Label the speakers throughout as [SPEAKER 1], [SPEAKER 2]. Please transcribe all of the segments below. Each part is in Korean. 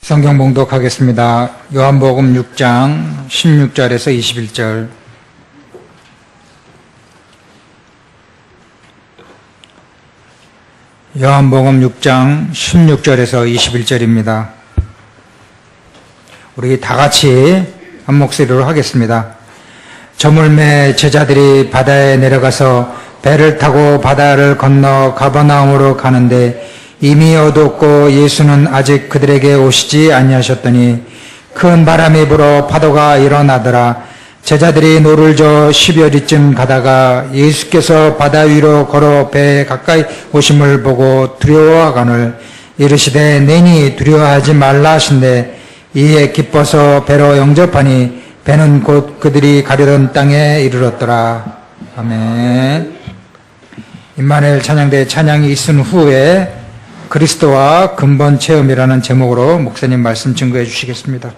[SPEAKER 1] 성경 봉독하겠습니다. 요한복음 6장 16절에서 21절. 요한복음 6장 16절에서 21절입니다. 우리 다 같이 한 목소리로 하겠습니다. 저물매 제자들이 바다에 내려가서 배를 타고 바다를 건너 가버나움으로 가는데 이미 어두웠고 예수는 아직 그들에게 오시지 아니하셨더니 큰 바람이 불어 파도가 일어나더라. 제자들이 노를 저 10여리쯤 가다가 예수께서 바다 위로 걸어 배에 가까이 오심을 보고 두려워하거늘 이르시되 내니 두려워하지 말라 하신대 이에 기뻐서 배로 영접하니 배는 곧 그들이 가려던 땅에 이르렀더라. 아멘. 임마누엘 찬양대 찬양이 있은 후에 그리스도와 근본 체험이라는 제목으로 목사님 말씀 증거해 주시겠습니다.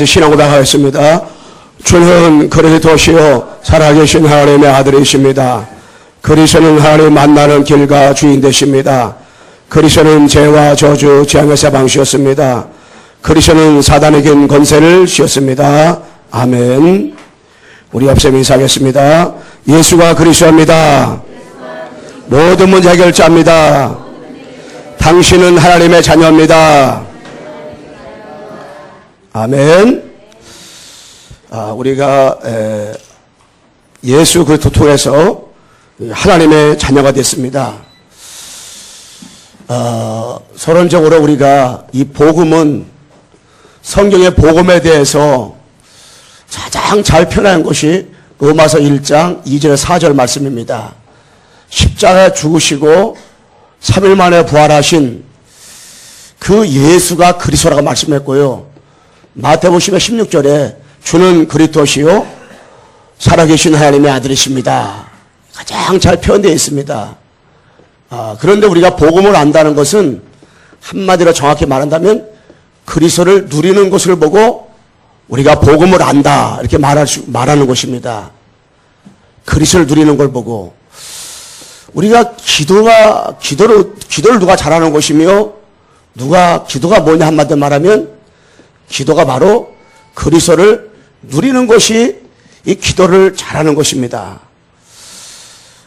[SPEAKER 2] 같이 신앙 고백하겠습니다. 주는 그리스도시요 살아계신 하나님의 아들이십니다. 그리스도는 하나님 만나는 길과 주인 되십니다. 그리스도는 죄와 저주 재앙에서 방주셨습니다. 그리스도는 사단에겐 권세를 주셨습니다. 아멘. 우리 앞서 인사하겠습니다. 예수가 그리스도입니다. 모든 문제 해결자입니다. 당신은 하나님의 자녀입니다. 아멘. 우리가 예수 그리스도 통해서 하나님의 자녀가 됐습니다. 서론적으로 우리가 이 복음은 성경의 복음에 대해서 가장 잘 표현한 것이 로마서 1장 2절 4절 말씀입니다. 십자가에 죽으시고 3일 만에 부활하신 그 예수가 그리스도라고 말씀했고요. 마태복음 16절에 주는 그리스도시요 살아계신 하나님의 아들이십니다. 가장 잘 표현되어 있습니다. 그런데 우리가 복음을 안다는 것은 한마디로 정확히 말한다면 그리스도를 누리는 것을 보고 우리가 복음을 안다 이렇게 말하는 것입니다. 그리스도를 누리는 걸 보고 우리가 기도를 누가 잘하는 것이며 기도가 뭐냐 한마디로 말하면 기도가 바로 그리스도를 누리는 것이 이 기도를 잘하는 것입니다.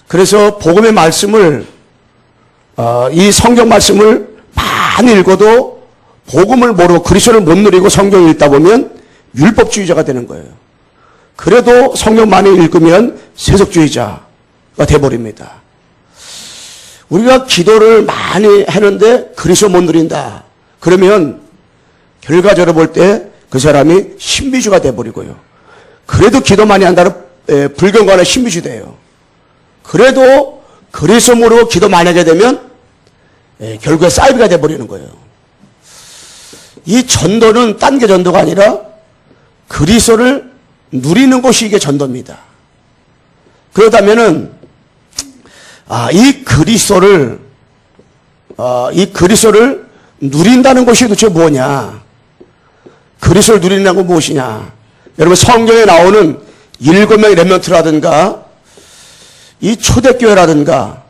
[SPEAKER 2] 그래서 복음의 말씀을 이 성경 말씀을 많이 읽어도 복음을 모르고 그리스도를 못 누리고 성경을 읽다 보면 율법주의자가 되는 거예요. 그래도 성경 많이 읽으면 세속주의자가 돼버립니다. 우리가 기도를 많이 하는데 그리스도 못 누린다. 그러면 결과적으로 볼 때 그 사람이 신비주가 돼버리고요. 그래도 기도 많이 한다는 불경관의 신비주 돼요. 그래도 그리스도 모르고 기도 많이 하게 되면 결국에 사이비가 돼버리는 거예요. 이 전도는 딴 게 전도가 아니라 그리스도를 누리는 것이 이게 전도입니다. 그렇다면은 이 그리스도를 누린다는 것이 도대체 뭐냐? 그리스도를 누린다는 건 무엇이냐? 여러분 성경에 나오는 7명의 렘넌트라든가 이 초대교회라든가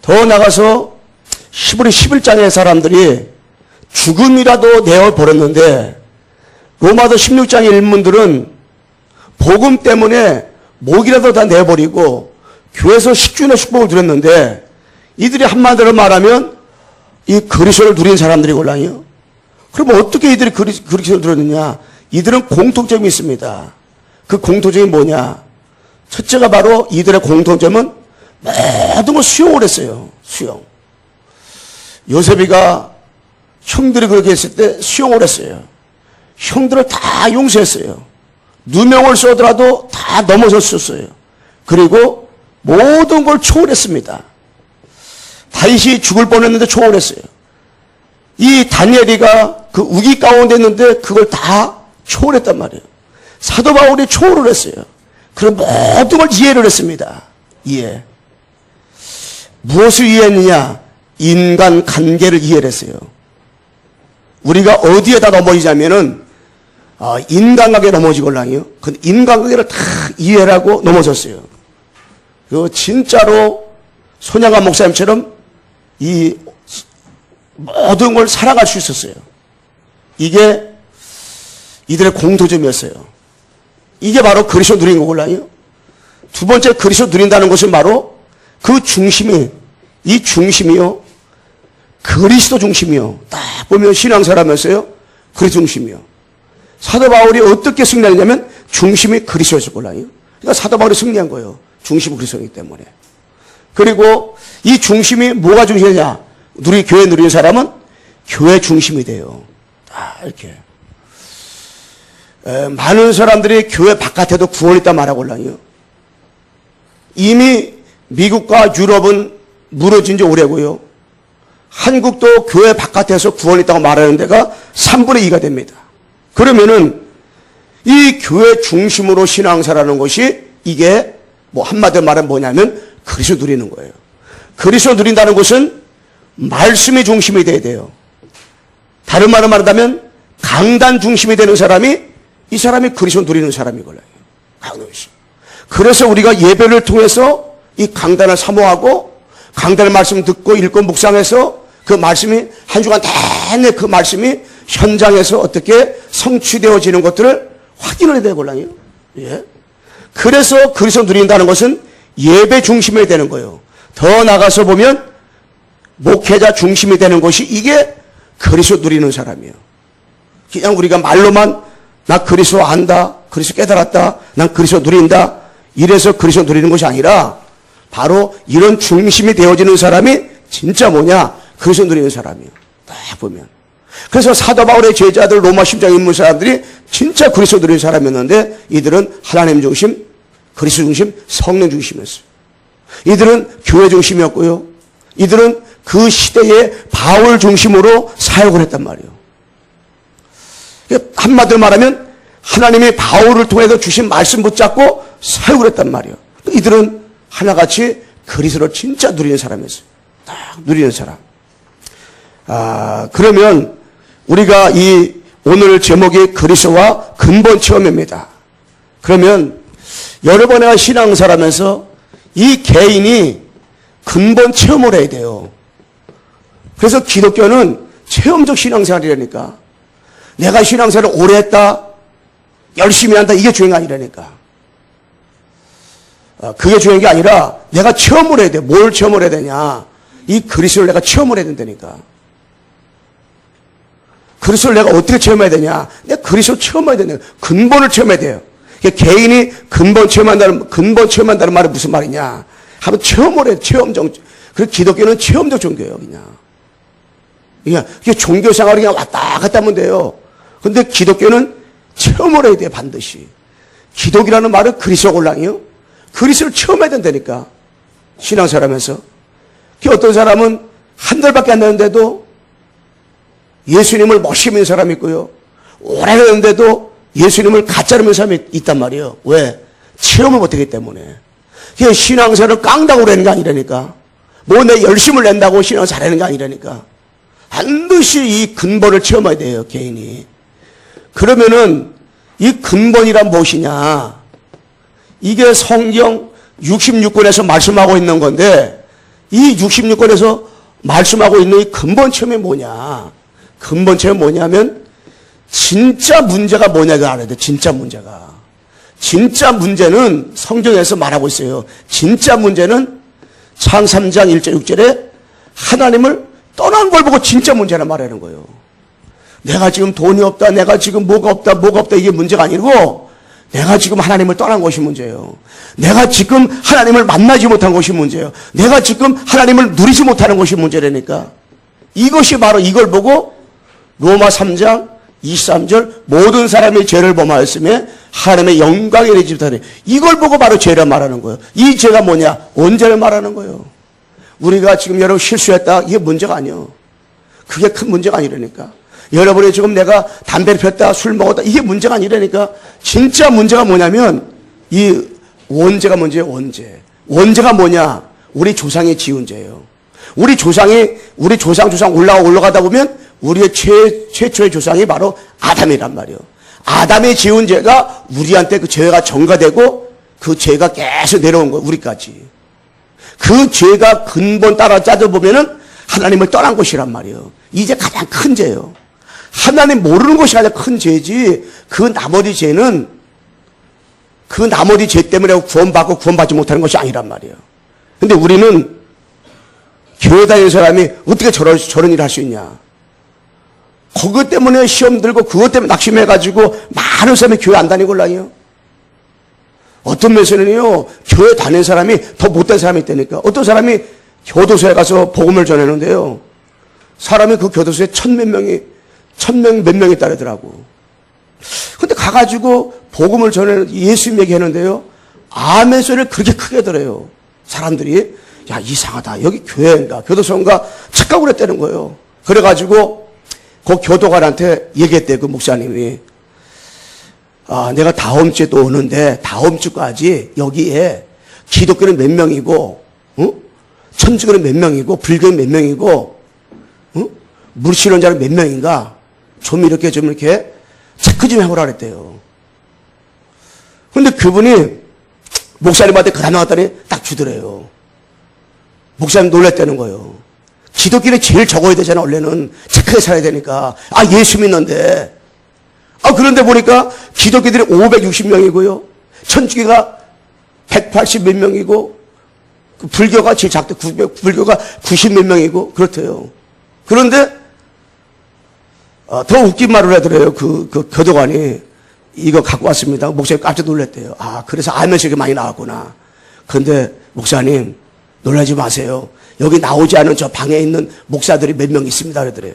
[SPEAKER 2] 더 나가서 히브리 11장의 사람들이 죽음이라도 내어버렸는데 로마서 16장의 인문들은 복음 때문에 목이라도 다 내버리고 교회에서 식주나 축복을 드렸는데 이들이 한마디로 말하면 이 그리스도를 누린 사람들이걸랑요. 그럼 어떻게 이들이 그리스도를 누렸느냐? 이들은 공통점이 있습니다. 그 공통점이 뭐냐? 첫째가 바로 이들의 공통점은 모든 걸 수용을 했어요. 수용. 요셉이가 형들이 그렇게 했을 때 수용을 했어요. 형들을 다 용서했어요. 누명을 쏘더라도 다 넘어섰었어요. 그리고 모든 걸 초월했습니다. 다윗이 죽을 뻔했는데 초월했어요. 이 다니엘이가 그 우기 가운데 있는데 그걸 다 초월했단 말이에요. 사도 바울이 초월을 했어요. 그런 모든 걸 이해를 했습니다. 이해. 무엇을 이해했느냐? 인간 관계를 이해를 했어요. 우리가 어디에다 넘어지자면은 인간관계에 넘어지걸랑이요. 그 인간관계를 다 이해를 하고 넘어졌어요. 그 진짜로 손양관 목사님처럼 이 모든 걸 살아갈 수 있었어요. 이게 이들의 공통점이었어요. 이게 바로 그리스도 누린 거걸랑이요. 두 번째 그리스도 누린다는 것은 바로 그 중심이 이 중심이요. 그리스도 중심이요. 딱 보면 신앙사라면서요. 그리스도 중심이요. 사도 바울이 어떻게 승리하냐면 중심이 그리스도였을걸랑이요. 그러니까 사도 바울이 승리한 거예요. 중심이 그리스도이기 때문에. 그리고 이 중심이 뭐가 중심이냐? 우리 교회 누리는 사람은 교회 중심이 돼요. 이렇게. 많은 사람들이 교회 바깥에도 구원이 있다 말하걸랑이요. 이미 미국과 유럽은 무너진 지 오래고요. 한국도 교회 바깥에서 구원이 있다고 말하는 데가 3분의 2가 됩니다. 그러면은 이 교회 중심으로 신앙사라는 것이 이게 뭐 한마디로 말하면 뭐냐면 그리스도 누리는 거예요. 그리스도 누린다는 것은 말씀이 중심이 돼야 돼요. 다른 말로 말하자면 강단 중심이 되는 사람이 이 사람이 그리스도 누리는 사람이걸요. 그래서 우리가 예배를 통해서 이 강단을 사모하고 강단의 말씀 듣고 읽고 묵상해서 그 말씀이 한 주간 내내 그 말씀이 현장에서 어떻게 성취되어지는 것들을 확인을 해야 되걸랑요. 예. 그래서 그리스도 누린다는 것은 예배 중심이 되는 거예요. 더 나가서 보면 목회자 중심이 되는 것이 이게 그리스도 누리는 사람이에요. 그냥 우리가 말로만 나 그리스도 안다, 그리스도 깨달았다, 난 그리스도 누린다 이래서 그리스도 누리는 것이 아니라 바로 이런 중심이 되어지는 사람이 진짜 뭐냐? 그리스도 누리는 사람이에요. 딱 보면. 그래서 사도 바울의 제자들 로마 10장 인문 사람들이 진짜 그리스도 누리는 사람이었는데 이들은 하나님 중심, 그리스도 중심, 성령 중심이었어요. 이들은 교회 중심이었고요. 이들은 그 시대의 바울 중심으로 사역을 했단 말이에요. 한마디로 말하면 하나님이 바울을 통해서 주신 말씀 붙잡고 사역을 했단 말이에요. 이들은 하나같이 그리스도를 진짜 누리는 사람이었어요. 딱 누리는 사람. 그러면 우리가 이 오늘 제목이 그리스도와 근본 체험입니다. 그러면 여러 번의 신앙사라면서 이 개인이 근본 체험을 해야 돼요. 그래서 기독교는 체험적 신앙생활이라니까. 내가 신앙생활을 오래 했다, 열심히 한다, 이게 중요한 게 아니라니까. 그게 중요한 게 아니라 내가 체험을 해야 돼. 뭘 체험을 해야 되냐? 이 그리스도를 내가 체험을 해야 된다니까. 그리스도를 내가 어떻게 체험해야 되냐? 내가 그리스도를 체험해야 되냐? 근본을 체험해야 돼요. 개인이 근본 체험한다는 말이 무슨 말이냐? 한번 체험을 해. 체험적. 그리고 기독교는 체험적 종교예요, 그냥. 이게 종교 생활이 그냥 왔다 갔다 하면 돼요. 근데 기독교는 체험을 해야 돼요, 반드시. 기독이라는 말은 그리스도 곤랑이요. 그리스도를 체험해야 된다니까. 신앙생활하면서. 어떤 사람은 한 달밖에 안 되는데도 예수님을 멋있게 믿는 사람이 있고요. 오래 되는데도 예수님을 가짜로 믿는 사람이 있단 말이에요. 왜? 체험을 못하기 때문에. 신앙생활을 깡다고 그러는 게 아니라니까. 뭐 내 열심을 낸다고 신앙을 잘하는 게 아니라니까. 반드시 이 근본을 체험해야 돼요, 개인이. 그러면은 이 근본이란 무엇이냐? 이게 성경 66권에서 말씀하고 있는 건데, 이 66권에서 말씀하고 있는 이 근본 체험이 뭐냐? 근본 체험이 뭐냐면 진짜 문제가 뭐냐가 알아야 돼. 진짜 문제가. 진짜 문제는 성경에서 말하고 있어요. 진짜 문제는 창 3장 1절 6절에 하나님을 떠난 걸 보고 진짜 문제라 말하는 거예요. 내가 지금 돈이 없다, 내가 지금 뭐가 없다 이게 문제가 아니고 내가 지금 하나님을 떠난 것이 문제예요. 내가 지금 하나님을 만나지 못한 것이 문제예요. 내가 지금 하나님을 누리지 못하는 것이 문제라니까. 이것이 바로 이걸 보고 로마 3장 23절 모든 사람이 죄를 범하였으며 하나님의 영광에 이르지 못하니 이걸 보고 바로 죄를 말하는 거예요. 이 죄가 뭐냐? 언제를 말하는 거예요. 우리가 지금 여러분 실수했다. 이게 문제가 아니에요. 그게 큰 문제가 아니라니까. 여러분이 지금 내가 담배를 폈다, 술 먹었다. 이게 문제가 아니라니까. 진짜 문제가 뭐냐면 이 원죄가 문제예요. 원죄가 뭐냐? 우리 조상이 지은 죄예요. 우리 조상 올라가다 보면 우리의 최초의 조상이 바로 아담이란 말이에요. 아담이 지은 죄가 우리한테 그 죄가 전가되고 그 죄가 계속 내려온 거예요. 우리까지. 그 죄가 근본 따라 짜져보면은 하나님을 떠난 것이란 말이에요. 이제 가장 큰 죄예요. 하나님 모르는 것이 가장 큰 죄지 그 나머지 죄는 그 나머지 죄 때문에 구원받고 구원받지 못하는 것이 아니란 말이에요. 근데 우리는 교회 다니는 사람이 어떻게 저런 일을 할 수 있냐. 그것 때문에 시험 들고 그것 때문에 낙심해가지고 많은 사람이 교회 안 다니고 올라요. 어떤 면에서는요, 교회 다니는 사람이 더 못된 사람이 있다니까. 어떤 사람이 교도소에 가서 복음을 전하는데요. 사람이 그 교도소에 몇 명이 따르더라고. 근데 가가지고 복음을 전하는 예수님 얘기하는데요. 아멘 소리를 그렇게 크게 들어요. 사람들이. 야, 이상하다. 여기 교회인가, 교도소인가 착각을 했다는 거예요. 그래가지고 그 교도관한테 얘기했대요. 그 목사님이. 아, 내가 다음 주에 또 오는데 다음 주까지 여기에 기독교는 몇 명이고, 천주교는 몇 명이고, 불교는 몇 명이고, 물신론자는 몇 명인가 좀 이렇게 체크 좀 해보라 그랬대요. 근데 그분이 목사님한테 그 단어 갖다니 딱 주더래요. 목사님 놀랬다는 거예요. 기독교는 제일 적어야 되잖아. 원래는 착하게 살아야 되니까. 아, 예수 믿는데. 아, 그런데 보니까 기독교들이 560명이고요. 천주교가 180 몇 명이고, 불교가 제일 작대, 불교가 90 몇 명이고, 그렇대요. 그런데, 더 웃긴 말을 하더래요. 그 교도관이. 이거 갖고 왔습니다. 목사님 깜짝 놀랐대요. 아, 그래서 알면서 이게 많이 나왔구나. 그런데, 목사님, 놀라지 마세요. 여기 나오지 않은 저 방에 있는 목사들이 몇 명 있습니다. 그러더래요.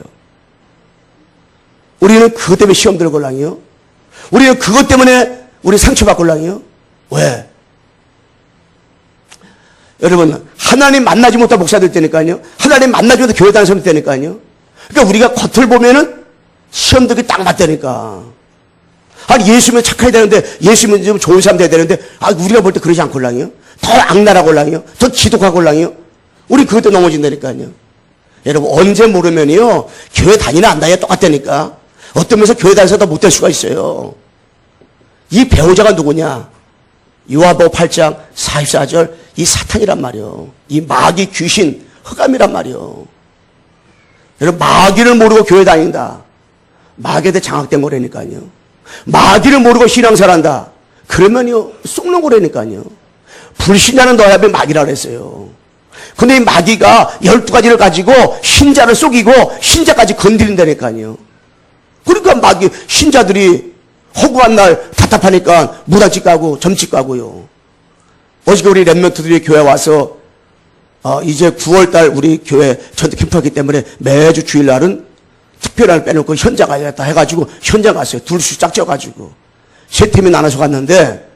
[SPEAKER 2] 우리는 그것 때문에 시험 들고 올랑이요. 우리는 그것 때문에 우리 상처받고 올랑이요. 왜? 여러분, 하나님 만나지 못한 목사들 때니까요. 하나님 만나지 못한 교회 다니는 사람 때니까요. 그러니까 우리가 겉을 보면은 시험 들기 딱 맞다니까. 아니, 예수면 착해야 되는데, 예수면 좀 좋은 사람 돼야 되는데, 아, 우리가 볼 때 그러지 않고 올랑이요. 더 악랄하고 올랑이요. 더 기독하고 올랑이요. 우리 그것 때문에 넘어진다니까요. 여러분, 언제 모르면요, 교회 다니나 안 다니나 똑같다니까. 어떤 면에서 교회 다니면서 더 못될 수가 있어요. 이 배우자가 누구냐? 요한복음 8장 44절, 이 사탄이란 말이요. 이 마귀, 귀신, 흑암이란 말이요. 여러분, 마귀를 모르고 교회 다닌다. 마귀한테 장악된 거라니까요. 마귀를 모르고 신앙생활한다. 그러면요, 속는 거라니까요. 불신자는 너희 앞에 마귀라 그랬어요. 근데 이 마귀가 12가지를 가지고 신자를 속이고 신자까지 건드린다니까요. 그러니까 마귀, 신자들이 허구한 날 답답하니까 무당집 가고 점집 가고요. 어저께 우리 랩런트들이 교회 와서 이제 9월달 우리 교회 전도 캠프하기 때문에 매주 주일날은 특별한 빼놓고 현장 가야겠다 해가지고 현장 갔어요. 둘씩 짝 쪄가지고. 세 팀이 나눠서 갔는데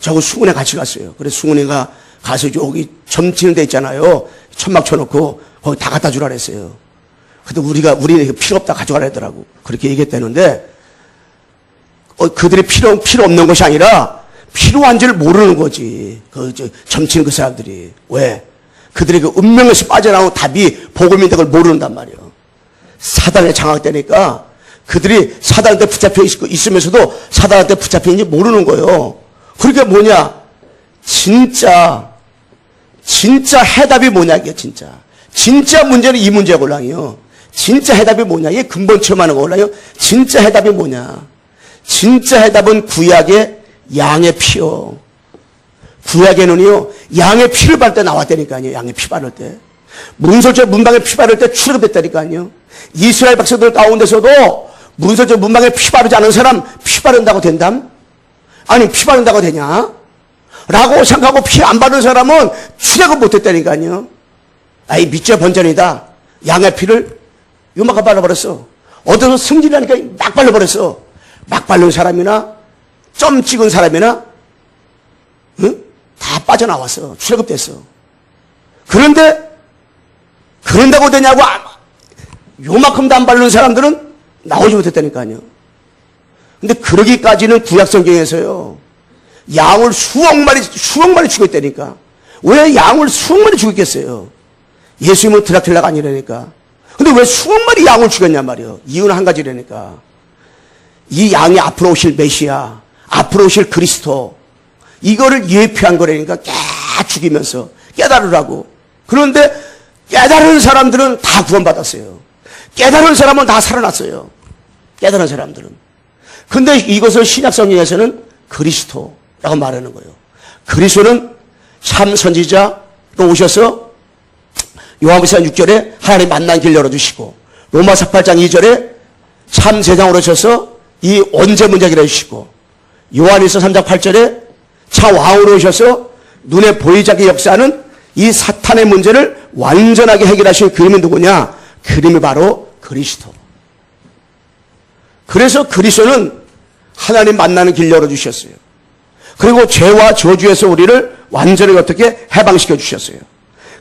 [SPEAKER 2] 저하고 수군에 같이 갔어요. 그래서 수군이가 가서 여기 점치는 데 있잖아요. 천막 쳐놓고 거기 다 갖다 주라 그랬어요. 근데 우리는 필요 없다 가져가라 하더라고. 그렇게 얘기했다는데 그들이 필요 없는 것이 아니라 필요한지를 모르는 거지. 점치는 그 사람들이. 왜? 그들이 그 운명에서 빠져나온 답이 복음인데 그걸 모른단 말이에요. 사단에 장악되니까 그들이 사단한테 붙잡혀 있으면서도 사단한테 붙잡혀 있는지 모르는 거예요. 그러니까 뭐냐? 진짜 해답이 뭐냐, 이게 진짜. 진짜 문제는 이 문제가 올라요. 진짜 해답이 뭐냐? 이게 근본 체험하는 거 올라요. 진짜 해답이 뭐냐? 진짜 해답은 구약의 양의 피요. 구약에는요, 양의 피를 바를 때 나왔다니까요. 양의 피 바를 때. 문설주 문방에 피 바를 때 출애굽했다니까요. 이스라엘 백성들 가운데서도 문설주 문방에 피 바르지 않은 사람 피 바른다고 된담? 아니, 피 바른다고 되냐? 라고 생각하고 피 안 바른 사람은 출애굽 못했다니까요. 아이, 밑째 번전이다. 양의 피를 요만큼 발라버렸어. 얻어서 승진하니까 막 발라버렸어. 막 바른 사람이나 점 찍은 사람이나 응? 다 빠져나왔어. 출애굽됐어. 그런다고 되냐고 요만큼도 안 바른 사람들은 나오지 못했다니까요. 근데 그러기까지는 구약성경에서요. 양을 수억 마리 죽였다니까. 왜 양을 수억 마리 죽였겠어요? 예수님은 드라큘라가 아니라니까. 근데 왜 수억 마리 양을 죽였냔 말이에요. 이유는 한 가지라니까. 이 양이 앞으로 오실 메시아, 앞으로 오실 그리스도, 이거를 예표한 거라니까 깨 죽이면서 깨달으라고. 그런데 깨달은 사람들은 다 구원받았어요. 깨달은 사람은 다 살아났어요. 깨달은 사람들은. 근데 이것을 신약성경에서는 그리스도라고 말하는 거예요. 그리스도는 참 선지자로 오셔서 요한복음 6절에 하나님 만난 길 열어주시고, 로마서 8장 2절에 참 세상으로 오셔서 이 언제 문제를 해주시고, 요한일서 3장 8절에 참 왕으로 오셔서 눈에 보이지 않게 역사하는 이 사탄의 문제를 완전하게 해결하신 그림이 누구냐? 그림이 바로 그리스도. 그래서 그리스도는 하나님 만나는 길 열어주셨어요. 그리고 죄와 저주에서 우리를 완전하게 어떻게 해방시켜 주셨어요.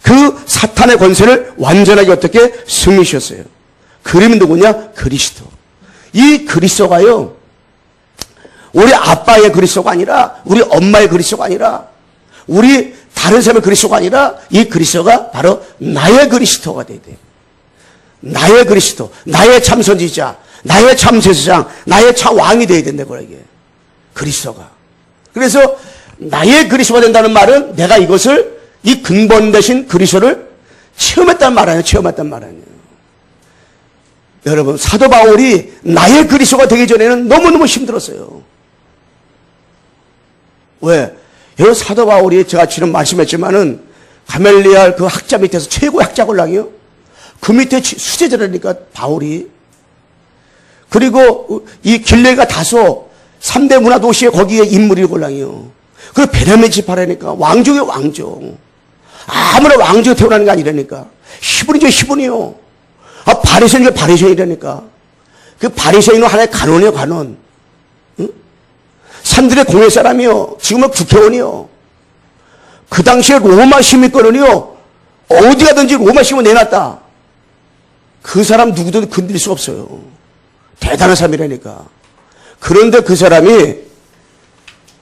[SPEAKER 2] 그 사탄의 권세를 완전하게 어떻게 승리하셨어요. 그림이 누구냐? 그리스도. 이 그리스도가요, 우리 아빠의 그리스도가 아니라, 우리 엄마의 그리스도가 아니라, 우리 다른 사람의 그리스도가 아니라, 이 그리스도가 바로 나의 그리스도가 돼야 돼요. 나의 그리스도, 나의 참 선지자, 나의 참 제사장, 나의 참 왕이 돼야 된다고 이게. 그리스도가. 그래서 나의 그리스도가 된다는 말은 내가 이것을, 이 근본 대신 그리스도를 체험했단 말 아니에요. 체험했단 말 아니에요. 여러분, 사도 바울이 나의 그리스도가 되기 전에는 너무너무 힘들었어요. 왜? 여러분, 사도 바울이 제가 지금 말씀했지만은 가멜리알 그 학자 밑에서 최고의 학자 골랑이요. 그 밑에 수제자라니까 바울이. 그리고 이 길레가 다소 3대 문화 도시에 거기에 인물이 골랑이요. 그리고 베냐민 지파라니까 왕족의 왕족. 아무나 왕족이 태어나는 게 아니라니까. 시분이죠, 시분이요. 바리새인이 바리새인이라니까. 그 바리새인은 하나의 간원이에요, 간원. 응? 산들의 공회 사람이요. 지금은 국회의원이요. 그 당시에 로마 시민권은요, 어디 가든지 로마 시민 내놨다. 그 사람 누구도 건드릴 수 없어요. 대단한 사람이라니까. 그런데 그 사람이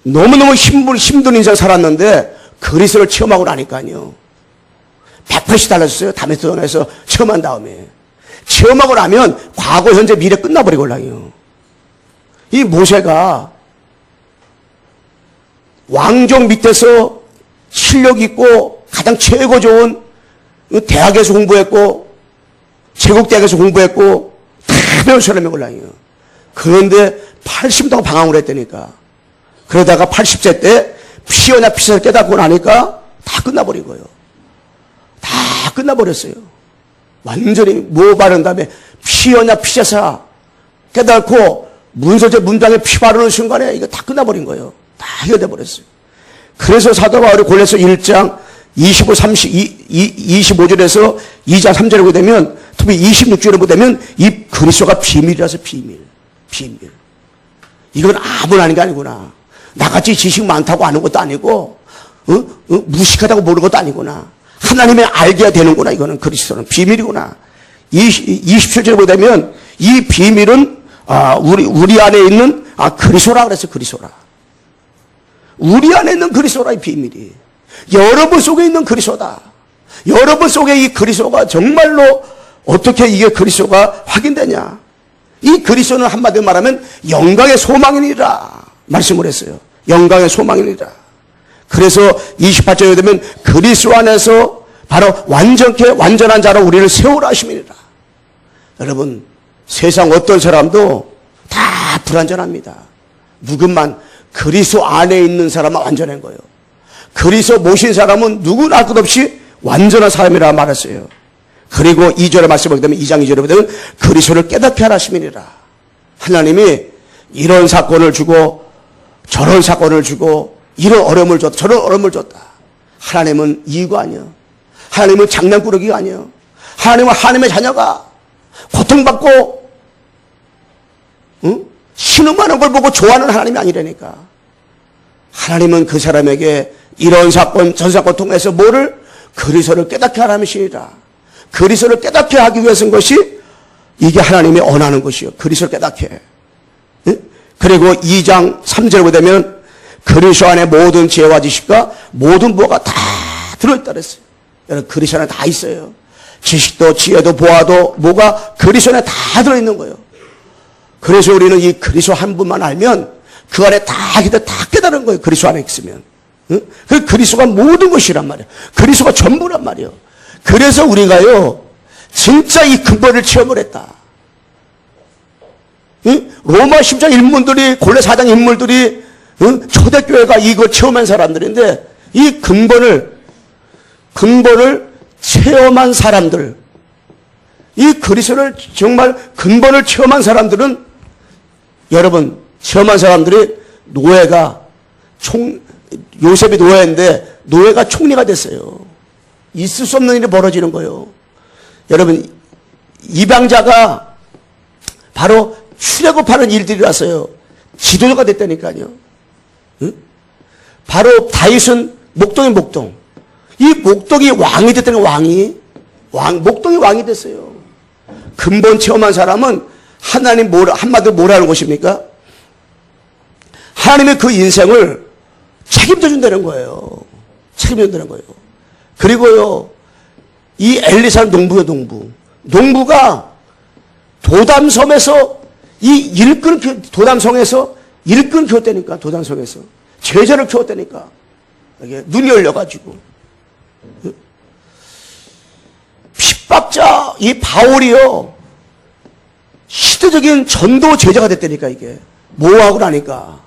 [SPEAKER 2] 너무너무 힘든 인생 살았는데 그리스도를 체험하고 나니까요. 180 달라졌어요. 다메섹에서 체험한 다음에. 체험하고 나면 과거, 현재, 미래 끝나버리걸랑요. 이 모세가 왕족 밑에서 실력 있고 가장 최고 좋은 대학에서 공부했고 제국대학에서 공부했고 다 배운 사람이걸랑요. 그런데 80다고 방황을 했다니까. 그러다가 80세 때 피어나 피셔서 깨닫고 나니까 다 끝나버린 거예요. 다 끝나버렸어요. 완전히 뭐 바른 다음에 피어나 피셔서 깨닫고 문서제 문장에 피 바르는 순간에 이거 다 끝나버린 거예요. 다 해결돼 버렸어요. 그래서 사도 바울이 골로새 1장 25, 25절에서 2장 3절에 보게 되면, 특히 26절에 보게 되면, 이 그리스도가 비밀이라서 비밀. 이건 아무나 하는 게 아니구나. 나같이 지식 많다고 아는 것도 아니고, 무식하다고 모르는 것도 아니구나. 하나님의 알게 되는구나. 이거는 그리스도는 비밀이구나. 27절에 보게 되면, 이 비밀은, 우리 안에 있는, 그리스도라 그랬어, 그리스도라. 우리 안에 있는 그리스도라, 이 비밀이. 여러분 속에 있는 그리스도다. 여러분 속에 이 그리스도가 정말로 어떻게 이게 그리스도가 확인되냐. 이 그리스도는 한마디로 말하면 영광의 소망이니라 말씀을 했어요. 영광의 소망이니라. 그래서 28절에 되면 그리스도 안에서 바로 완전케 완전한 자로 우리를 세우라 하심이니라. 여러분, 세상 어떤 사람도 다 불완전합니다. 누구만 그리스도 안에 있는 사람은 완전한 거예요. 그리스도 모신 사람은 누구나 할 것 없이 완전한 사람이라 말했어요. 그리고 2절에 말씀하게 되면 2장 2절에 보면 그리스도를 깨닫게 하라 하심이니라. 하나님이 이런 사건을 주고 저런 사건을 주고 이런 어려움을 줬다 저런 어려움을 줬다. 하나님은 이유가 아니야. 하나님은 장난꾸러기가 아니야. 하나님은 하나님의 자녀가 고통받고 신음하는 걸 보고 좋아하는 하나님이 아니라니까. 하나님은 그 사람에게 이런 사건 전 사건 통해서 뭐를 그리스도를 깨닫게 하라는 것이니라. 그리스도를 깨닫게 하기 위해서인 것이 이게 하나님이 원하는 것이요. 그리스도를 깨닫게. 그리고 2장 3절에 보면 그리스도 안에 모든 지혜와 지식과 모든 보화가 다 들어있다 그랬어요. 여러분, 그리스도 안에 다 있어요. 지식도 지혜도 보화도 뭐가 그리스도 안에 다 들어있는 거예요. 그래서 우리는 이 그리스도 한 분만 알면 그 안에 다 깨달은 거예요. 그리스도 안에 있으면. 그 그리스도가 모든 것이란 말이에요. 그리스도가 전부란 말이에요. 그래서 우리가요, 진짜 이 근본을 체험을 했다. 로마 10장 인물들이, 골래 4장 인물들이, 초대교회가 이걸 체험한 사람들인데, 이 근본을 체험한 사람들, 이 그리스도를 정말 근본을 체험한 사람들은, 여러분, 체험한 사람들이 노예가 요셉이 노예인데, 노예가 총리가 됐어요. 있을 수 없는 일이 벌어지는 거예요. 여러분, 입양자가 바로 출애굽하는 일들이라서요. 지도자가 됐다니까요. 바로 다윗은 목동의 목동. 이 목동이 왕이 됐다는 목동이 왕이 됐어요. 근본 체험한 사람은 하나님 한마디로 뭐라는 것입니까? 하나님의 그 인생을 책임져 준다는 거예요. 책임져 준다는 거예요. 그리고요, 이 엘리사는 농부예요, 농부. 농부가 도담섬에서 도담성에서 일꾼 키웠다니까, 도담성에서. 제자를 키웠다니까. 이게 눈이 열려가지고. 핍박자, 이 바울이요, 시대적인 전도 제자가 됐다니까, 이게. 뭐하고 나니까.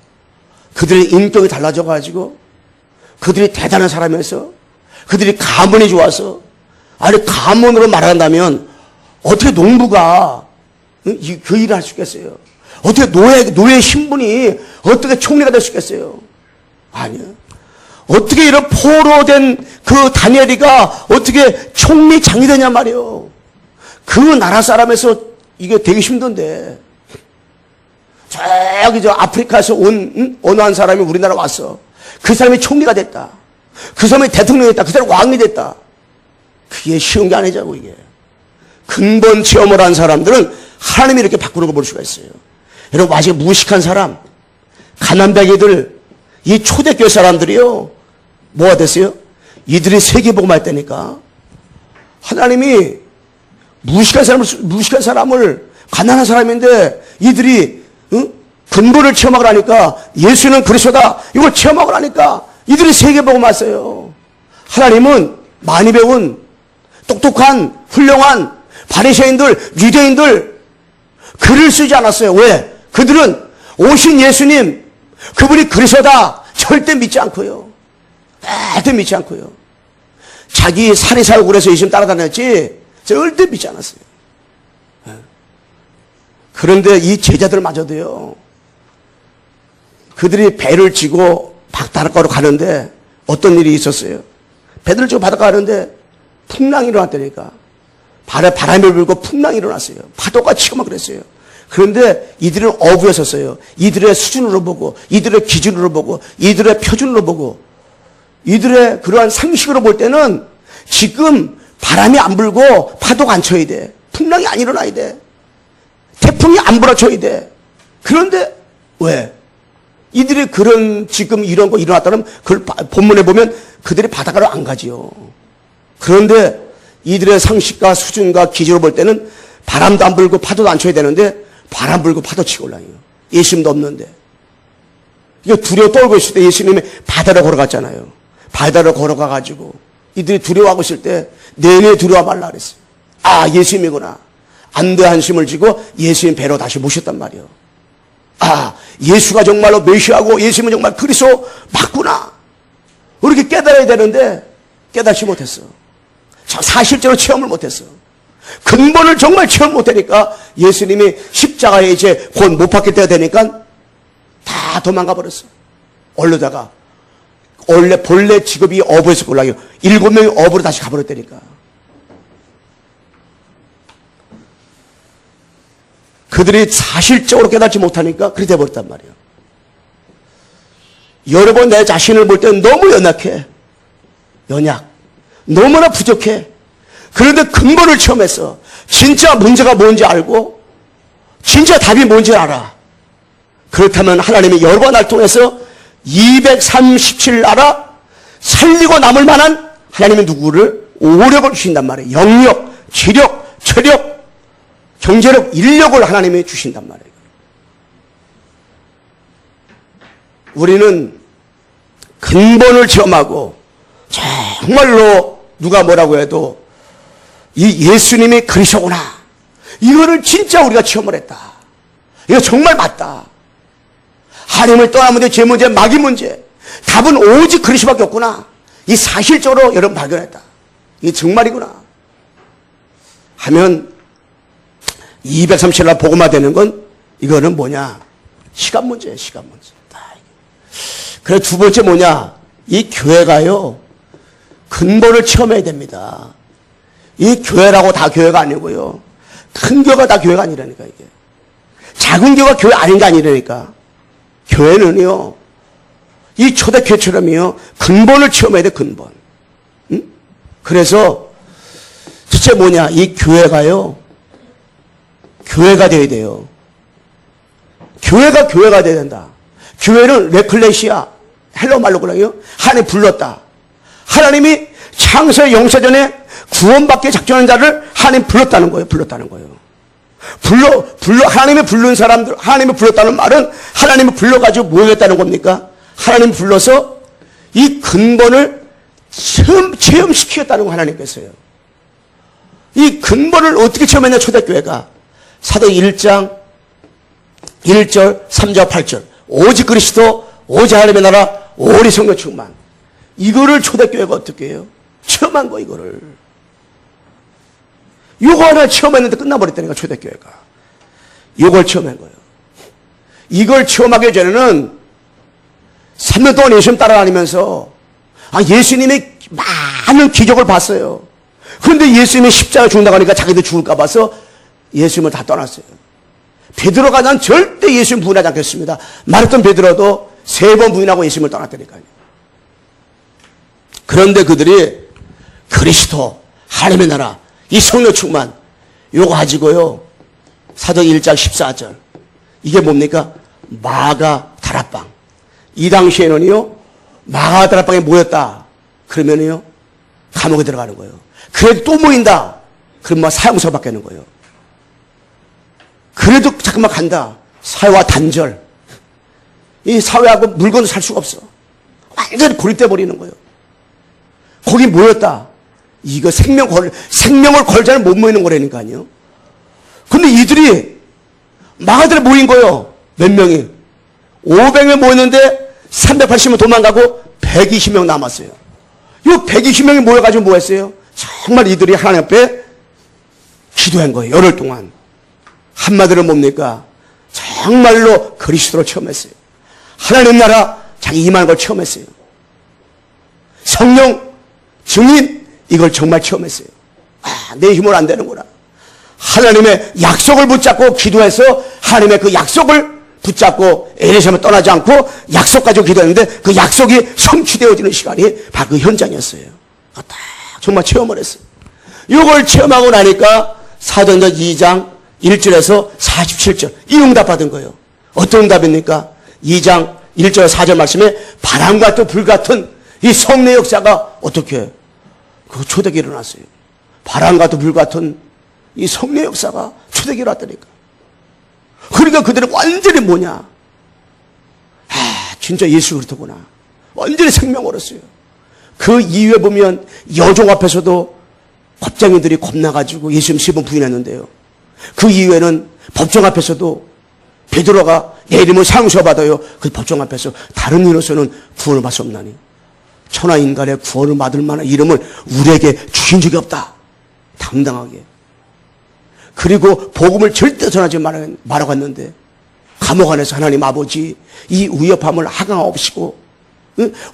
[SPEAKER 2] 그들의 인격이 달라져가지고, 그들이 대단한 사람이어서, 그들이 가문이 좋아서, 아니, 가문으로 말한다면, 어떻게 농부가 그 일을 할 수 있겠어요? 어떻게 노예 신분이 어떻게 총리가 될 수 있겠어요? 아니요. 어떻게 이런 포로된 그 다니엘이가 어떻게 총리장이 되냐 말이에요. 그 나라 사람에서 이게 되게 힘든데, 저기 아프리카에서 온 어느 한 사람이 우리나라 왔어. 그 사람이 총리가 됐다. 그 사람이 대통령이 됐다. 그 사람이 왕이 됐다. 그게 쉬운 게 아니자고, 이게. 근본 체험을 한 사람들은 하나님이 이렇게 바꾸는 걸 볼 수가 있어요. 여러분, 아직 무식한 사람, 가난뱅이들, 이 초대교회 사람들이요, 뭐가 됐어요? 이들이 세계복음을 했다니까. 하나님이 무식한 사람을, 가난한 사람인데, 이들이, 근본을 체험하고 나니까, 예수는 그리스도다, 이걸 체험하고 나니까, 이들이 세계복음을 했어요. 하나님은 많이 배운, 똑똑한, 훌륭한, 바리새인들, 유대인들, 글을 쓰지 않았어요. 왜? 그들은 오신 예수님, 그분이 그리스도다 절대 믿지 않고요. 절대 믿지 않고요. 자기 산에 살고 그래서 예수님 따라다녔지 절대 믿지 않았어요. 그런데 이 제자들마저도요, 그들이 배를 지고 바닷가로 가는데 어떤 일이 있었어요? 배들을 지고 바닷가 가는데 풍랑이 일어났다니까. 바람이 불고 풍랑이 일어났어요. 파도가 치고 막 그랬어요. 그런데 이들은 어부에 섰어요. 이들의 수준으로 보고, 이들의 기준으로 보고, 이들의 표준으로 보고, 이들의 그러한 상식으로 볼 때는 지금 바람이 안 불고 파도가 안 쳐야 돼. 풍랑이 안 일어나야 돼. 태풍이 안 불어쳐야 돼. 그런데 왜? 이들이 그런 지금 이런 거 일어났다면 그걸 본문에 보면 그들이 바닷가로 안 가지요. 그런데 이들의 상식과 수준과 기준으로 볼 때는 바람도 안 불고 파도도 안 쳐야 되는데 바람 불고 파도 치고 올라요. 예수님도 없는데. 이게 두려워 떨고 있을 때 예수님이 바다로 걸어갔잖아요. 바다로 걸어가가지고 이들이 두려워하고 있을 때 내내 두려워 말라 그랬어요. 아, 예수님이구나. 안도의 한심을 지고 예수님 배로 다시 모셨단 말이에요. 아, 예수가 정말로 메시아고 예수님은 정말 그리스도 맞구나. 이렇게 깨달아야 되는데 깨닫지 못했어. 사실적으로 체험을 못했어. 근본을 정말 체험 못하니까 예수님이 십자가에 이제 곧 못 박힐 때가 되니까 다 도망가 버렸어. 얼르다가 본래 직업이 어부에서 골라요. 7명이 어부로 다시 가버렸다니까. 그들이 사실적으로 깨닫지 못하니까 그렇게 돼버렸단 말이에요. 여러 번 내 자신을 볼 때는 너무 연약해. 너무나 부족해. 그런데 근본을 체험했어. 진짜 문제가 뭔지 알고 진짜 답이 뭔지 알아. 그렇다면 하나님이 여러 번 날 통해서 237나라 살리고 남을 만한 하나님의 누구를 오력을 주신단 말이에요. 영력, 지력, 체력, 경제력, 인력을 하나님이 주신단 말이에요. 우리는 근본을 체험하고 정말로 누가 뭐라고 해도 이 예수님이 그리스도구나. 이거를 진짜 우리가 체험을 했다. 이거 정말 맞다. 하나님을 떠난 문제, 제 문제, 마귀 문제. 답은 오직 그리스도밖에 없구나. 이 사실적으로 여러분 발견했다. 이게 정말이구나. 하면 237날 복음화 되는 건 이거는 뭐냐? 시간 문제예요, 시간 문제. 그래 두 번째 뭐냐? 이 교회가요. 근본을 체험해야 됩니다. 이 교회라고 다 교회가 아니고요. 큰 교회가 다 교회가 아니라니까 이게. 작은 교회가 교회 아닌 게 아니라니까. 교회는요. 이 초대교회처럼요. 근본을 체험해야 돼. 근본. 응? 그래서 진짜 뭐냐? 이 교회가요. 교회가 돼야 돼요. 교회가 돼야 된다. 교회는 레클레시아 헬러 말로 그래요. 하나님 불렀다. 하나님이 창세의 영세전에 구원받게 작정한 자를 하나님 불렀다는 거예요. 하나님이 부른 사람들, 하나님이 불렀다는 말은 하나님이 불러가지고 뭐 하겠다는 겁니까? 하나님이 불러서 이 근본을 체험시키겠다는 거 하나님께서요. 이 근본을 어떻게 체험했냐, 초대교회가. 사도행 1장 1절, 3절, 8절. 오직 그리스도, 오직 하나님의 나라, 오리 성령 충만. 이거를 초대교회가 어떻게 해요? 체험한 거, 이거를. 요거 하나 체험했는데 끝나버렸다니까, 초대교회가. 요걸 체험한 거예요. 이걸 체험하기 전에는 3년 동안 예수님 따라다니면서, 예수님이 많은 기적을 봤어요. 그런데 예수님이 십자가에 죽는다고 하니까 자기들 죽을까 봐서 예수님을 다 떠났어요. 베드로가 난 절대 예수님 부인하지 않겠습니다. 말했던 베드로도 3번 부인하고 예수님을 떠났다니까요. 그런데 그들이 그리스도, 하나님의 나라, 이 성령 충만, 요거 가지고요. 사도행 1장 14절. 이게 뭡니까? 마가 다락방. 이 당시에는요. 마가 다락방에 모였다. 그러면요. 감옥에 들어가는 거예요. 그래도 또 모인다. 그러면 사형서 받겠는 거예요. 그래도 잠깐만 간다. 사회와 단절. 이 사회하고 물건을 살 수가 없어. 완전히 고립돼 버리는 거예요. 거기 모였다. 이거 생명을 걸자는 못 모이는 거라니까요. 근데 이들이 마가들에 모인 거예요. 몇 명이? 500명 모였는데 380명 도망가고 120명 남았어요. 이 120명이 모여가지고 뭐 했어요? 정말 이들이 하나님 앞에 기도한 거예요. 열흘 동안. 한마디로 뭡니까? 정말로 그리스도를 체험했어요. 하나님 나라 자기 임하는 걸 체험했어요. 성령 증인, 이걸 정말 체험했어요. 아, 내 힘으로 안 되는구나. 하나님의 약속을 붙잡고 기도해서 하나님의 그 약속을 붙잡고 에리사만 떠나지 않고 약속 가지고 기도했는데 그 약속이 성취되어지는 시간이 바로 그 현장이었어요. 딱 정말 체험을 했어요. 이걸 체험하고 나니까 사도행전 2장 1절에서 47절 이 응답 받은 거예요. 어떤 응답입니까? 2장 1절 4절 말씀에 바람과 또 불 같은 이 성례 역사가 어떻게 그 초대기 일어났어요. 바람과 또 불 같은 이 성례 역사가 초대기 일어났다니까. 그러니까 그들은 완전히 뭐냐? 아, 진짜 예수 그리스도구나. 완전히 생명 얻었어요. 그 이후에 보면 여종 앞에서도 법장님들이 겁나가지고 예수님 3번 부인했는데요. 그 이후에는 법정 앞에서도 베드로가 내 이름을 상처받아요. 그 법정 앞에서 다른 이로서는 구원을 받을 수 없나니 천하인간의 구원을 받을 만한 이름을 우리에게 주신 적이 없다. 당당하게. 그리고 복음을 절대 전하지 말아고 했는데 감옥 안에서 하나님 아버지 이 위협함을 하강하옵시고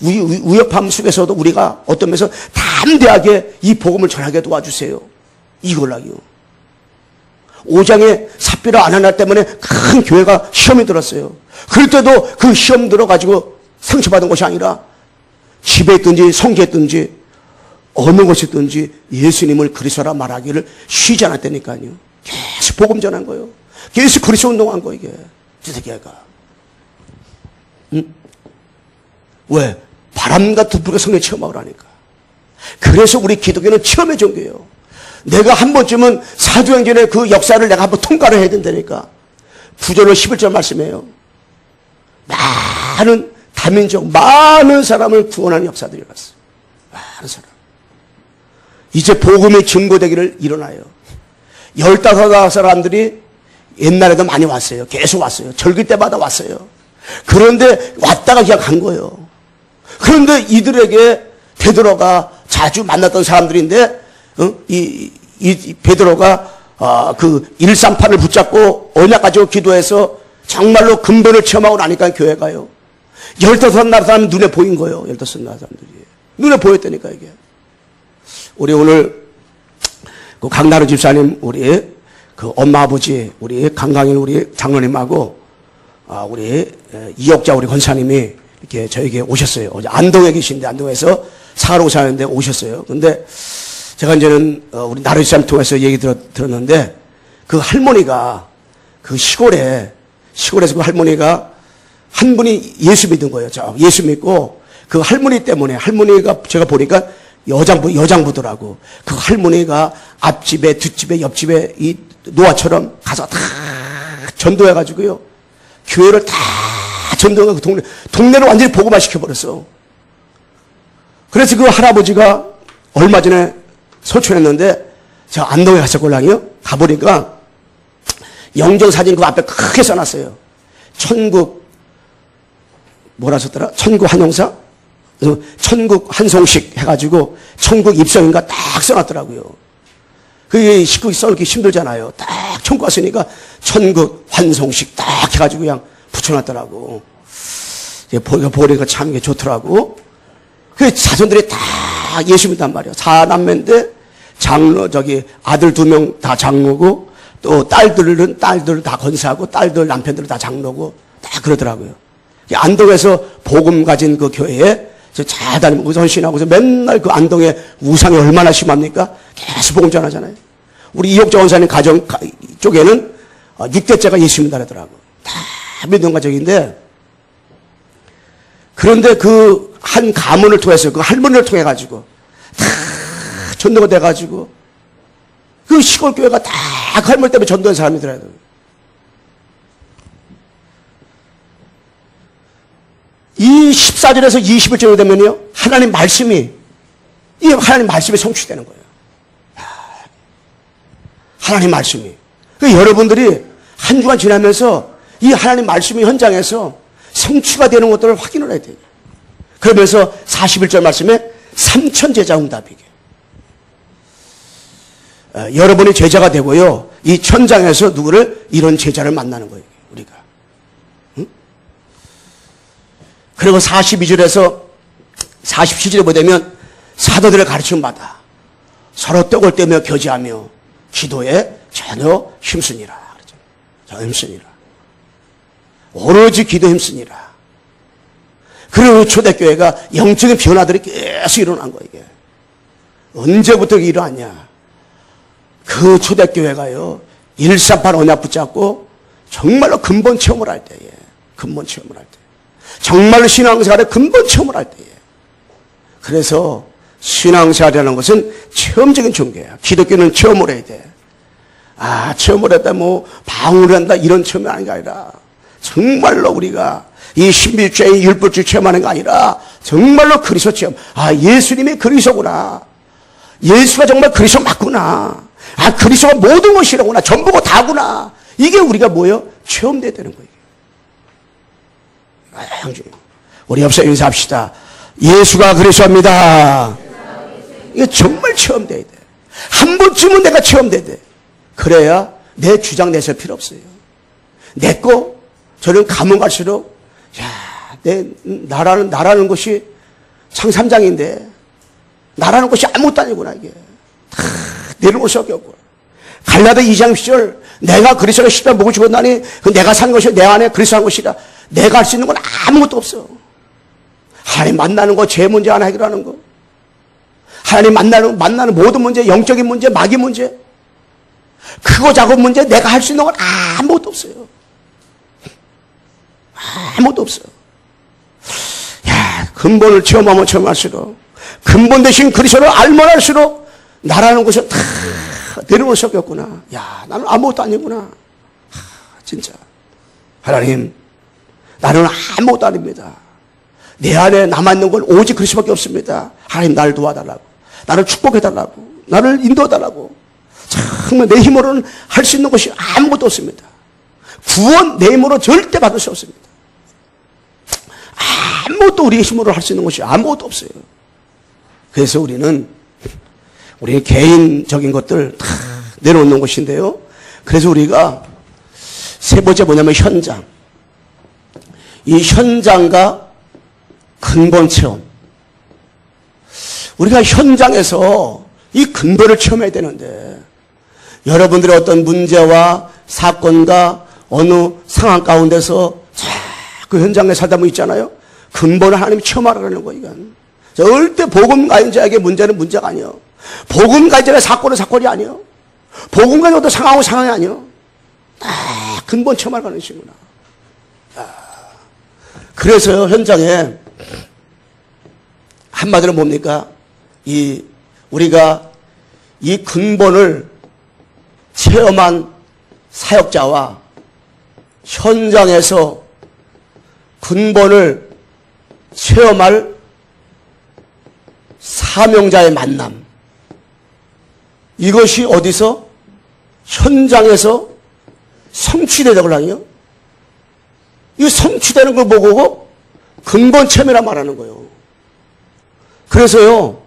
[SPEAKER 2] 위협함 속에서도 우리가 어떤 면에서 담대하게 이 복음을 전하게 도와주세요. 이걸라요. 5장에 삽비라 아나니아 때문에 큰 교회가 시험이 들었어요. 그럴 때도 그 시험 들어가지고 상처받은 것이 아니라 집에 있든지 성지에 있든지 어느 곳에 있든지 예수님을 그리스도라 말하기를 쉬지 않았다니까요. 계속 복음 전한 거예요. 계속 그리스도 운동한 거 이게. 지새끼가. 응? 왜? 바람 같은 불의 성령 체험하고 하니까. 그래서 우리 기독교는 체험의 종교예요. 내가 한 번쯤은 사도행전의 그 역사를 내가 한번 통과를 해야 된다니까. 9절로 11절 말씀이에요. 많은 다민족, 많은 사람을 구원하는 역사들이 일어났어요. 많은 사람. 이제 복음의 증거되기를 일어나요. 15 사람들이 옛날에도 많이 왔어요. 계속 왔어요. 절기 때마다 왔어요. 그런데 왔다가 그냥 간 거예요. 그런데 이들에게 베드로가 자주 만났던 사람들인데 이 베드로가 그 138을 붙잡고 언약 가지고 기도해서 정말로 근본을 체험하고 나니까 교회가요. 15 사람 눈에 보인 거예요. 15 사람들이. 눈에 보였다니까 이게. 우리 오늘 그 강나루 집사님 우리 그 엄마 아버지 우리 강강일 우리 장로님하고 우리 이옥자 우리 권사님이 이렇게 저에게 오셨어요. 어제 안동에 계신데 안동에서 사가로 사는데 오셨어요. 근데 제가 이제는 우리 나루 집사님 통해서 얘기 들었는데 그 할머니가 그 시골에서 그 할머니가 한 분이 예수 믿은 거예요. 예수 믿고 그 할머니 때문에 할머니가 제가 보니까 여장부더라고. 그 할머니가 앞집에, 뒷집에, 옆집에 이 노아처럼 가서 다 전도해가지고요. 교회를 다 전도해가지고 동네를 완전히 복음화 시켜버렸어. 그래서 그 할아버지가 얼마 전에 소천했는데 제가 안동에 갔었걸랑요. 가보니까 영정사진 그 앞에 크게 써놨어요. 천국, 뭐라 썼더라? 천국 한용사? 천국 한송식 해가지고 천국 입성인가 딱 써놨더라고요. 그게 식구 써놓기 힘들잖아요. 딱 천국 갔으니까 천국 환송식 딱 해가지고 그냥 붙여놨더라고. 보니까 참 이게 좋더라고. 그 자손들이 다 예수 믿단 말이야. 4남매인데 장로 아들 2명 다 장로고 또 딸들 다 권사하고 딸들 남편들은 다 장로고 다 그러더라고요. 안동에서 복음 가진 그 교회에 잘 다니고 선신하고서 맨날 그 안동에 우상이 얼마나 심합니까? 계속 복음 전하잖아요. 우리 이옥자 원사님 가정 쪽에는 6대째가 예수 믿는다더라고. 다 믿는 가정인데 그런데 그 한 가문을 통해서 그 할머니를 통해 가지고 다 전도가 돼 가지고 그 시골 교회가 다 그 할머니 때문에 전도한 사람이더라고요. 이 14절에서 21절에 되면요. 하나님 말씀이 성취되는 거예요. 하나님 말씀이. 그러니까 여러분들이 한 주간 지나면서 이 하나님 말씀이 현장에서 성취가 되는 것들을 확인을 해야 돼요. 그러면서 41절 말씀에 3천 제자 응답이게. 여러분이 제자가 되고요. 이 현장에서 누구를 이런 제자를 만나는 거예요. 우리가. 응? 그리고 42절에서 47절에 보면 사도들의 가르침 받아 서로 떡을 떼며 교제하며 기도에 전혀 힘쓰니라. 전혀 힘쓰니라. 오로지 기도 힘쓰니라. 그리고 초대교회가 영적인 변화들이 계속 일어난 거예요. 이게 언제부터 일어났냐? 그 초대교회가요 138 언약 붙잡고 정말로 근본 체험을 할 때에, 근본 체험을 할 때, 정말로 신앙생활의 근본 체험을 할 때에. 그래서 신앙생활이라는 것은 체험적인 종교야. 기독교는 체험을 해야 돼. 아, 체험을 했다, 뭐 방울을 한다 이런 체험이 아닌 게 아니라 정말로 우리가 이 신비주의 율법주의 체험하는 게 아니라 정말로 그리스도 체험. 아, 예수님이 그리스도구나. 예수가 정말 그리스도 맞구나. 아, 그리스도가 모든 것이라구나. 전부가 다구나. 이게 우리가 뭐예요? 체험돼야 되는 거예요. 우리 옆에서 인사합시다. 예수가 그리스도입니다. 이게 정말 체험돼야 돼. 한 번쯤은 내가 체험돼야 돼. 그래야 내 주장 내세울 필요 없어요. 내 거 저는 가면 갈수록 나라는 것이 상삼장인데 나라는 것이 아무것도 아니구나. 이게 다 내려올 수밖에 없구나. 갈라디 2장 10절 내가 그리스도의 십자가 목을 죽었나니 그 내가 산 것이 내 안에 그리스도 한 것이라. 내가 할 수 있는 건 아무것도 없어. 하나님 만나는 거, 제 문제 하나 해결하는 거. 하나님 만나는 모든 문제, 영적인 문제, 마귀 문제, 크고 작은 문제, 내가 할 수 있는 건 아무것도 없어요. 아무것도 없어요. 야, 근본을 체험하면 체험할수록, 근본 대신 그리스도를 알면 할수록 나라는 것이 다 내려올 수밖에 없구나. 야, 나는 아무것도 아니구나. 진짜. 하나님, 나는 아무것도 아닙니다. 내 안에 남아있는 건 오직 그리스도밖에 없습니다. 하나님, 나를 도와달라고. 나를 축복해달라고. 나를 인도해달라고. 정말 내 힘으로는 할 수 있는 것이 아무것도 없습니다. 구원 내 힘으로 절대 받을 수 없습니다. 아무것도 우리의 힘으로 할 수 있는 것이 아무것도 없어요. 그래서 우리는 개인적인 것들 다 내려놓는 것인데요. 그래서 우리가 세 번째 뭐냐면 현장. 이 현장과 근본 체험. 우리가 현장에서 이 근본을 체험해야 되는데 여러분들의 어떤 문제와 사건과 어느 상황 가운데서 그 현장에 살다 보면 있잖아요. 근본을 하나님이 체험하라는 거예요. 이건. 절대 복음 가진 자에게 문제는 문제가 아니에요. 복음 가진 자의 사건은 사건이 아니에요. 복음 가진 것도 상황은 상황이 아니에요. 다 근본 체험하라는 것이구나. 그래서요, 현장에 한마디로 뭡니까? 우리가 이 근본을 체험한 사역자와 현장에서 근본을 체험할 사명자의 만남. 이것이 어디서? 현장에서 성취되자고 하니요. 이 성취되는 걸 보고 근본 체험이라 말하는 거예요. 그래서요,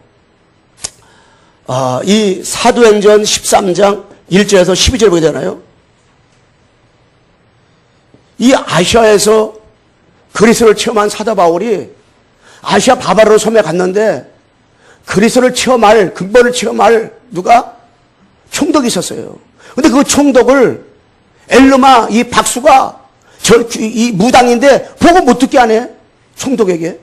[SPEAKER 2] 이 사도행전 13장 1절에서 12절 보게 되나요? 이 아시아에서 그리스도를 체험한 사도 바울이 아시아 바바로 섬에 갔는데 그리스도를 체험할, 근본을 체험할 누가? 총독이 있었어요. 근데 그 총독을 엘르마 이 박수가 이 무당인데 보고 못 듣게 하네. 총독에게.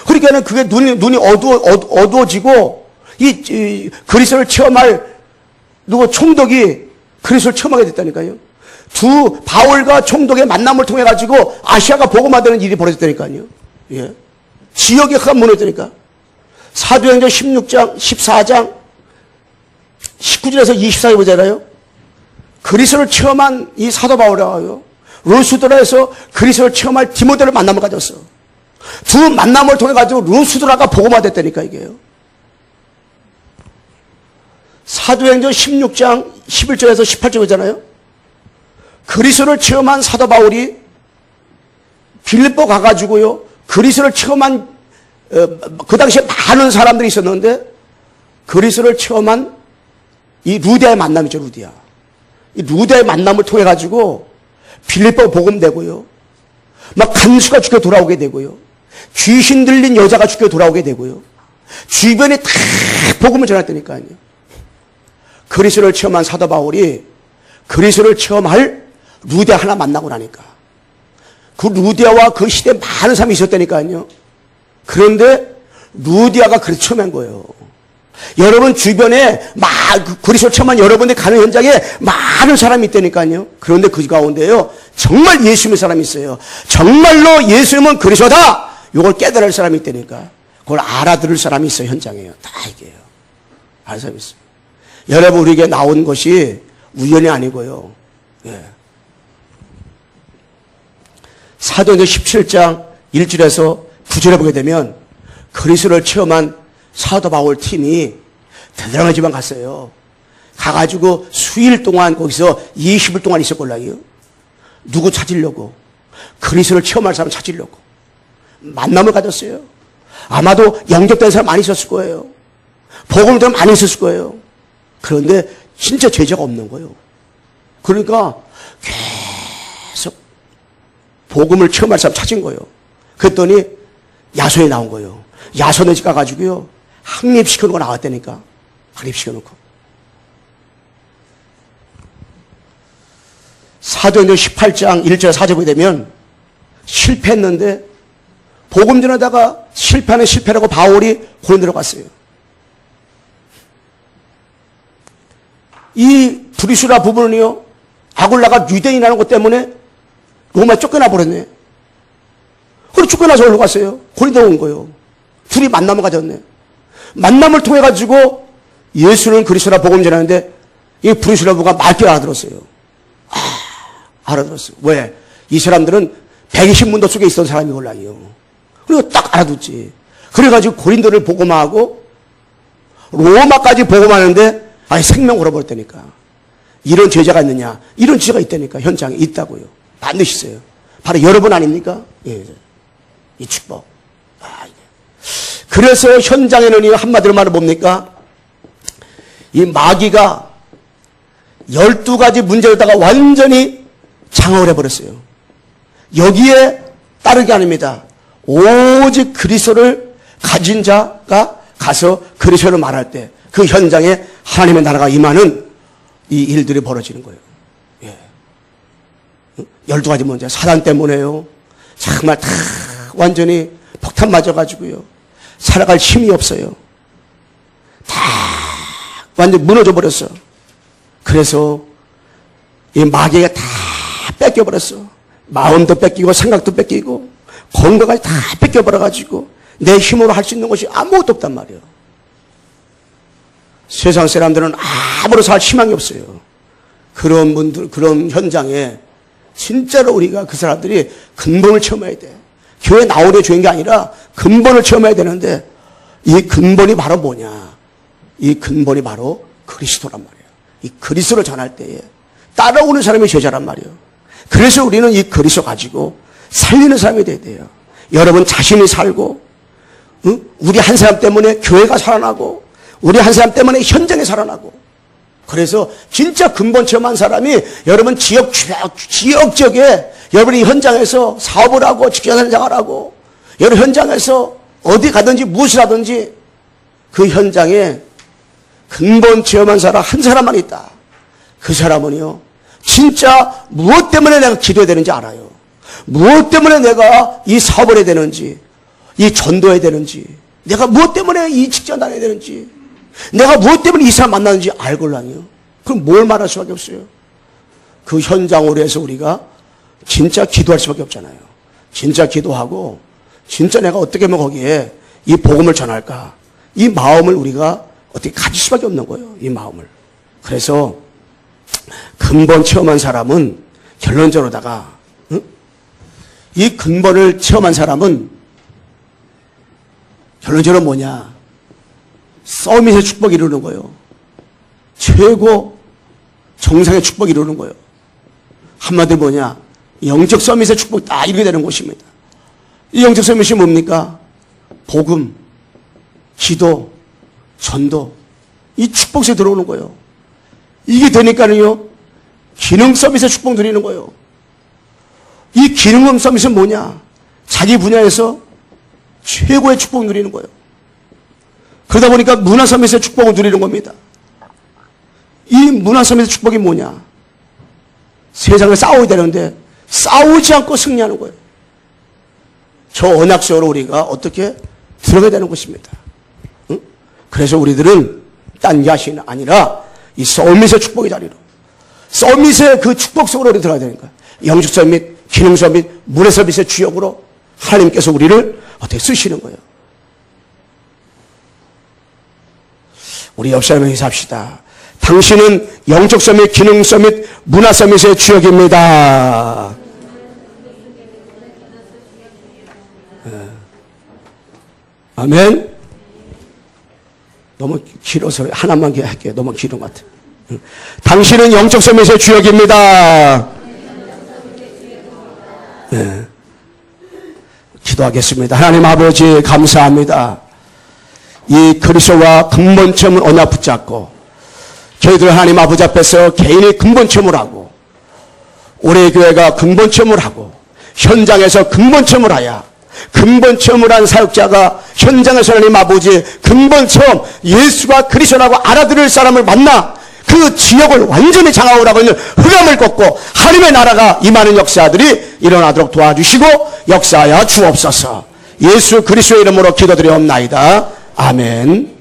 [SPEAKER 2] 그러니까는 그게 눈이 어두워지고 이 그리스도를 체험할 누구 총독이 그리스도를 체험하게 됐다니까요. 두 바울과 총독의 만남을 통해 가지고 아시아가 복음화되는 일이 벌어졌다니까요. 예. 지역이 확 무너졌다니까. 사도행전 16장, 14장, 19절에서 24절 보잖아요. 그리스도를 체험한 이 사도 바울이요. 루스드라에서 그리스도를 체험할 디모데를 만남을 가졌어. 두 만남을 통해 가지고 루스드라가 복음화됐다니까 이게요. 사도행전 16장 11절에서 18절 보잖아요. 그리스도를 체험한 사도 바울이 빌립보 가가지고요. 그리스도를 체험한 그 당시에 많은 사람들이 있었는데 그리스도를 체험한 이 루디아의 만남이죠. 루디아. 이 루디아의 만남을 통해 가지고 빌립보 복음 되고요. 막 간수가 죽여 돌아오게 되고요. 귀신 들린 여자가 죽여 돌아오게 되고요. 주변에 다 복음을 전했다니까요. 그리스도를 체험한 사도 바울이 그리스도를 체험할 루데 하나 만나고 나니까 그 루디아와 그 시대에 많은 사람이 있었다니까요. 그런데 루디아가 그래서 체험한 거예요. 여러분 주변에 막 그리스도 체험한 여러분들 가는 현장에 많은 사람이 있다니까요. 그런데 그 가운데요 정말 예수님의 사람이 있어요. 정말로 예수님은 그리스도다. 이걸 깨달을 사람이 있다니까. 그걸 알아들을 사람이 있어요. 현장에요. 다 이게요. 아는 사람이 있어요. 여러분 우리에게 나온 것이 우연이 아니고요. 예. 사도행전 17장 1절에서 9절에 보게 되면 그리스도를 체험한 사도 바울 팀이 대단한 지방 갔어요. 가가지고 수일 동안 거기서 20일 동안 있었걸라요. 누구 찾으려고? 그리스도를 체험할 사람 찾으려고. 만남을 가졌어요. 아마도 영접된 사람 많이 있었을 거예요. 복음을 들으면 많이 있었을 거예요. 그런데 진짜 제자가 없는 거예요. 그러니까 계속 복음을 체험할 사람 찾은 거예요. 그랬더니 야손이 나온 거예요. 야손의 집 가가지고요. 확립시켜놓고 나왔다니까. 확립시켜놓고. 사도행전 18장 1절 4절 보게 되면 실패했는데 복음 전하다가 실패하는 실패라고 바울이 고린도로 갔어요. 이 브리스라 부부는요. 아굴라가 유대인이라는 것 때문에 로마에 쫓겨나 버렸네. 그리고 쫓겨나서 올라 갔어요. 고린도 온 거예요. 둘이 만남을 가졌네. 만남을 통해 가지고 예수는 그리스도라 복음 전하는데 이 브리스라 부부가 말귀를 알아들었어요. 알아들었어요. 왜? 이 사람들은 120문도 속에 있던 사람이걸라요. 그리고 딱 알아듣지. 그래가지고 고린도를 복음하고 로마까지 복음하는데 아니 생명 걸어버렸다니까. 이런 제자가 있느냐? 이런 제자가 있다니까. 현장에 있다고요. 반드시 있어요. 바로 여러분 아닙니까? 예, 이 축복. 그래서 현장에는 한마디로 말하면 뭡니까? 이 마귀가 12가지 문제로다가 완전히 장악을 해버렸어요. 여기에 따르게 아닙니다. 오직 그리스도를 가진 자가 가서 그리스도를 말할 때 그 현장에 하나님의 나라가 임하는 이 일들이 벌어지는 거예요. 예. 12가지 문제. 사단 때문에요. 정말 다 완전히 폭탄 맞아가지고요. 살아갈 힘이 없어요. 다 완전히 무너져 버렸어. 그래서 이 마귀가 다 뺏겨버렸어. 마음도 뺏기고 생각도 뺏기고 건강까지 다 뺏겨버려가지고 내 힘으로 할 수 있는 것이 아무것도 없단 말이에요. 세상 사람들은 아무로 살 희망이 없어요. 그런 분들, 그런 현장에 진짜로 우리가 그 사람들이 근본을 체험해야 돼. 교회 나오려 주는 게 아니라 근본을 체험해야 되는데 이 근본이 바로 뭐냐? 이 근본이 바로 그리스도란 말이에요. 이 그리스도를 전할 때에 따라오는 사람이 제자란 말이에요. 그래서 우리는 이 그리스도 가지고 살리는 사람이 돼야 돼요. 여러분 자신이 살고, 우리 한 사람 때문에 교회가 살아나고, 우리 한 사람 때문에 현장에 살아나고. 그래서 진짜 근본 체험한 사람이 여러분 지역적에 여러분이 현장에서 사업을 하고 직장 현장을 하고 여러 현장에서 어디 가든지 무엇을 하든지 그 현장에 근본 체험한 사람 한 사람만 있다. 그 사람은요 진짜 무엇 때문에 내가 기도해야 되는지 알아요. 무엇 때문에 내가 이 사업을 해야 되는지, 이 전도해야 되는지, 내가 무엇 때문에 이 직장 다녀야 되는지, 내가 무엇 때문에 이 사람 만나는지 알걸라니요. 그럼 뭘 말할 수밖에 없어요. 그 현장으로 해서 우리가 진짜 기도할 수밖에 없잖아요. 진짜 기도하고 진짜 내가 어떻게 하면 거기에 이 복음을 전할까, 이 마음을 우리가 어떻게 가질 수밖에 없는 거예요. 이 마음을. 그래서 근본 체험한 사람은 결론적으로다가 이 근본을 체험한 사람은 결론적으로 뭐냐? 서밋의 축복이 이루는 거예요. 최고 정상의 축복이 이루는 거예요. 한마디로 뭐냐? 영적 서밋의 축복이 다 이루게 되는 곳입니다. 이 영적 서밋이 뭡니까? 복음, 기도, 전도, 이 축복에 들어오는 거예요. 이게 되니까는요, 기능 서밋의 축복 드리는 거예요. 이 기능 서밋은 뭐냐? 자기 분야에서 최고의 축복 누리는 거예요. 그러다 보니까 문화섬에서의 축복을 누리는 겁니다. 이 문화섬에서의 축복이 뭐냐? 세상을 싸워야 되는데 싸우지 않고 승리하는 거예요. 저 언약 속으로 우리가 어떻게 들어가야 되는 것입니다. 응? 그래서 우리들은 딴 것이 아니라 이 서밋의 축복의 자리로, 서밋의 그 축복 속으로 우리 들어가야 되는 거예요. 영적 서밋, 기능 서밋, 물의 서밋의 주역으로 하나님께서 우리를 어떻게 쓰시는 거예요. 우리 옆 사람에게 인사합시다. 당신은 영적 서밋, 기능 서밋, 문화 서밋의 주역입니다. 아멘. 너무 길어서 하나만 할게요. 너무 길은 것 같아요. 당신은 영적 서밋의 주역입니다. 네. 기도하겠습니다. 하나님 아버지 감사합니다. 이 그리스도와 근본 체험을 언약 붙잡고 저희들 하나님 아버지 앞에서 개인이 근본 체험을 하고 우리 교회가 근본 체험을 하고 현장에서 근본 체험을 하여 근본 체험을 한 사역자가 현장에서 하나님 아버지 근본 체험 예수가 그리스도라고 알아들을 사람을 만나 그 지역을 완전히 장악을 하고 있는 흑암을 꺾고 하나님의 나라가 임하는 역사들이 일어나도록 도와주시고 역사하여 주옵소서. 예수 그리스도의 이름으로 기도드리옵나이다. 아멘.